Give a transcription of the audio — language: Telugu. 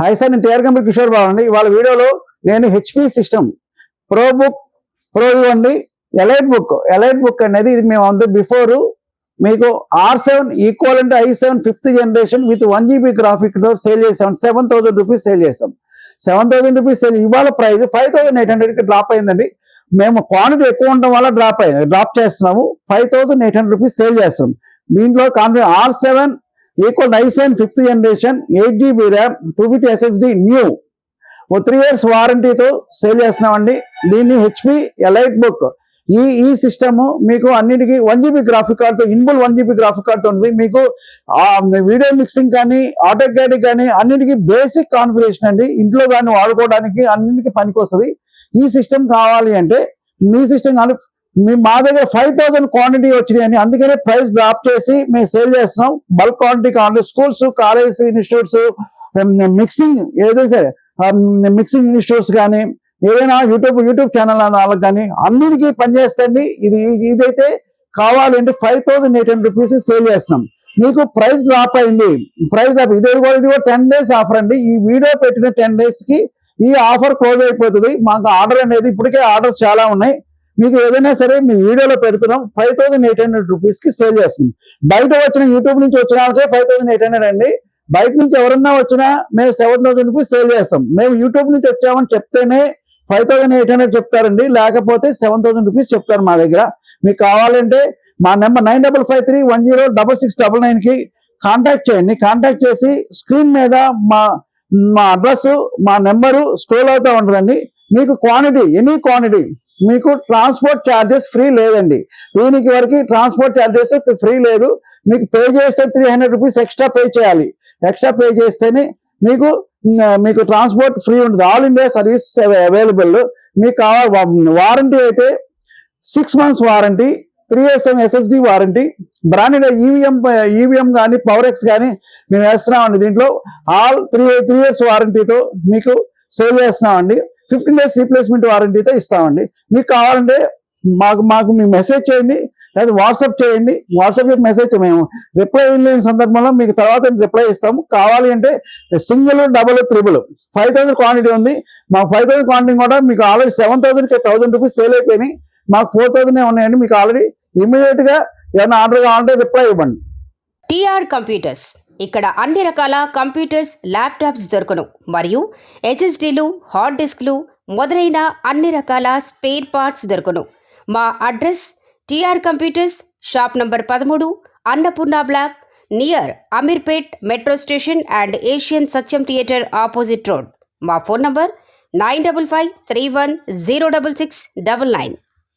హాయ్ సార్, నేను టీఆర్ కంపెనీ కిషోర్ బాబు అండి. ఇవాళ వీడియోలో నేను HP system pro book pro ఇవ్వండి ఎలైట్ బుక్ అనేది ఇది మేము అందు బిఫోర్ మీకు R7 ఈక్వల్ అంటే i7 5th generation with 1 GB graphic తో సేల్ చేసాం. 7,000 రూపీస్ సేల్ చేసాం. 7,000 రూపీస్ సేల్. ఇవాళ ప్రైస్ 5,800కి డ్రాప్ అయిందండి. మేము క్వాంటిటీ ఎక్కువ ఉండడం వల్ల డ్రాప్ చేస్తున్నాము. 5,800 రూపీస్ సేల్ చేస్తాం. దీంట్లో R7 equal i7 5th generation 8 GB RAM 250 SSD new 3 years వారంటీతో సేల్ చేస్తున్నామండి. దీన్ని హెచ్పి ఎలైట్ బుక్ ఈ సిస్టమ్ మీకు అన్నిటికీ 1 GB గ్రాఫిక్ కార్డ్తో ఇన్బుల్ 1 GB గ్రాఫిక్ కార్డ్తో ఉంది. మీకు వీడియో మిక్సింగ్ కానీ ఆటో క్యాడ్ కానీ అన్నిటికీ బేసిక్ కాన్ఫిగరేషన్ అండి. ఇంట్లో కానీ వాడుకోవడానికి అన్నిటికీ పనికి వస్తుంది. ఈ సిస్టమ్ కావాలి అంటే మీ సిస్టమ్ కానీ మా దగ్గర 5,000 క్వాంటిటీ వచ్చినాయని అందుకనే ప్రైస్ డ్రాప్ చేసి మేము సేల్ చేస్తున్నాం. బల్క్ క్వాంటిటీ కావాలి. స్కూల్స్, కాలేజెస్, ఇన్స్టిట్యూట్స్, మిక్సింగ్ ఏదైతే సరే మిక్సింగ్ ఇన్స్టిట్యూట్స్ కానీ ఏదైనా యూట్యూబ్ ఛానల్ వాళ్ళకి కానీ అన్నిటికీ పనిచేస్తుంది. ఇదైతే కావాలంటే 5,800 రూపీస్ సేల్ చేస్తున్నాం. మీకు ప్రైస్ డ్రాప్ అయింది. ఇదిగో 10 days ఆఫర్ అండి. ఈ వీడియో పెట్టిన 10 days కి ఈ ఆఫర్ క్లోజ్ అయిపోతుంది. మాకు ఆర్డర్ అనేది ఇప్పటికే ఆర్డర్ చాలా ఉన్నాయి. మీకు ఏదైనా సరే మీ వీడియోలో పెడుతున్నాం. 5,800 రూపీస్కి సేల్ చేస్తున్నాం. బయట వచ్చిన యూట్యూబ్ నుంచి వచ్చిన వాళ్ళకే 5,800 అండి. బయట నుంచి ఎవరన్నా వచ్చినా మేము 7,000 రూపీస్ సేల్ చేస్తాం. మేము యూట్యూబ్ నుంచి వచ్చామని చెప్తేనే 5,800 చెప్తారండి. లేకపోతే 7,000 రూపీస్ చెప్తారు మా దగ్గర. మీకు కావాలంటే మా నెంబర్ 9553106699కి కాంటాక్ట్ చేయండి. కాంటాక్ట్ చేసి స్క్రీన్ మీద మా అడ్రస్, మా నెంబరు స్క్రోల్ అవుతూ ఉంటుందండి. మీకు ఎనీ క్వాంటిటీ మీకు ట్రాన్స్పోర్ట్ ఛార్జెస్ ఫ్రీ లేదండి. దీనికి వరకు ట్రాన్స్పోర్ట్ ఛార్జెస్ ఫ్రీ లేదు. మీకు పే చేస్తే 300 రూపీస్ ఎక్స్ట్రా పే చేయాలి. ఎక్స్ట్రా పే చేస్తేనే మీకు ట్రాన్స్పోర్ట్ ఫ్రీ ఉంటుంది. All India service available. మీకు వారంటీ అయితే 6 months warranty, 3 years SSD warranty, branded EVM కానీ పవర్-ఎక్స్ కానీ మేము వేస్తున్నామండి. దీంట్లో ఆల్ 3 years వారంటీతో మీకు సేల్ చేస్తున్నామండి. 15 days రీప్లేస్మెంట్ వారంటీతో ఇస్తామండి. మీకు కావాలంటే మాకు మీ మెసేజ్ చేయండి, లేదా వాట్సాప్ చేయండి. వాట్సాప్ మెసేజ్ మేము రిప్లై లేని సందర్భంలో మీకు తర్వాత రిప్లై ఇస్తాము. కావాలి అంటే సింగిల్, డబుల్, త్రిబుల్ 5,000 క్వాంటిటీ ఉంది. మాకు 5,000 క్వాంటిటీ కూడా మీకు ఆల్రెడీ 7,000కి 1,000 రూపీస్ సేల్ అయిపోయినాయి. మాకు 4,000 ఉన్నాయండి. మీకు ఆల్రెడీ ఇమీడియట్గా ఏమైనా ఆర్డర్ కావాలంటే రిప్లై ఇవ్వండి. టీఆర్ కంప్యూటర్స్ ఇక్కడ అన్ని రకాల కంప్యూటర్స్, ల్యాప్టాప్స్ దొరకను. మరియు HSDలు, హార్డ్ డిస్క్లు మొదలైన అన్ని రకాల స్పేర్ పార్ట్స్ దొరకను. మా address TR computers, shop number 13, Annapurna block, near Ameerpet metro station and Asian Sathyam theatre opposite road. మా ఫోన్ నంబర్ 9553106699.